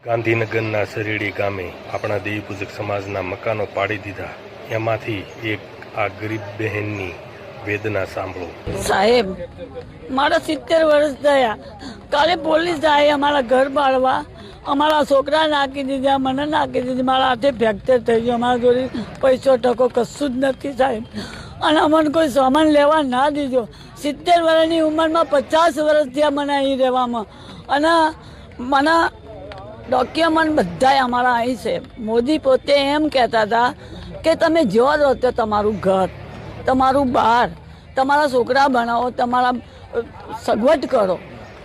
ગાંધીનગરના સરેડી ગામે આપણા દેવીપૂજક સમાજના મકાનો પાડી દીધા, એમાંથી એક આ ગરીબ બહેનની વેદના સાંભળો. સાહેબ, મારા 70 વર્ષ થયા. કાલે પોલીસ આવી અમારા ઘર પાડવા, અમારા છોકરા નાખી દીધા, મને નાખી દીધી. મારા હાથે ફ્રેક્ચર થઈ ગયો. અમારા જોડે પૈસો ટકો કશું જ નથી સાહેબ. અને અમને કોઈ સામાન લેવા ના દીધો. 70 વર્ષની ઉંમરમાં 50 વર્ષ થયા મને અહીં રહેવામાં. અને મને ડોક્યુમેન્ટ બધા અમારા અહીં છે. મોદી પોતે એમ કહેતા હતા કે તમે જો રહો તો તમારું ઘર, તમારું બહાર, તમારા છોકરા બનાવો, તમારા સગવડ કરો.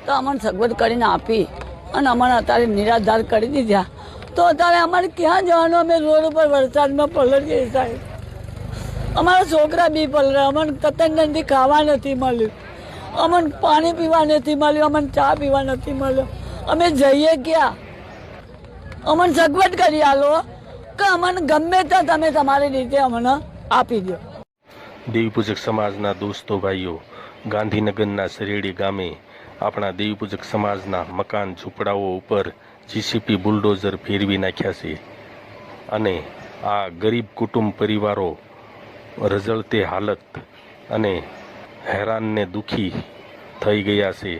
તો અમને સગવડ કરીને આપી અને અમને અત્યારે નિરાધાર કરી દીધા. તો અત્યારે અમારે ક્યાં જવાનું? અમે રોડ ઉપર વરસાદમાં પલળીએ સાહેબ. અમારા છોકરા બી પલળે. અમને કતંગથી ખાવા નથી મળ્યું, અમને પાણી પીવા નથી મળ્યું, અમને ચા પીવા નથી મળ્યો. અમે જઈએ ક્યાં? અમને સગવડ કરી આલો કે અમને ગમે ત્યાં તમે તમારી રીતે અમને આપી દો. દેવીપૂજક સમાજના દોસ્તો ભાઈઓ, ગાંધીનગરના સરેડી ગામે આપણા દેવીપૂજક સમાજના મકાન ઝૂંપડાઓ ઉપર જીસીપી બુલડોઝર ફેરવી નાખ્યા છે અને આ ગરીબ કુટુંબ પરિવારો રઝળતે હાલત અને હેરાનને દુઃખી થઈ ગયા છે.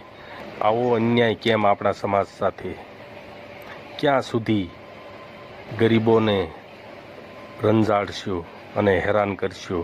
આવો અન્યાય કેમ આપણા સમાજ સાથે? ક્યાં સુધી ગરીબોને રંજાડશો અને હેરાન કરશો?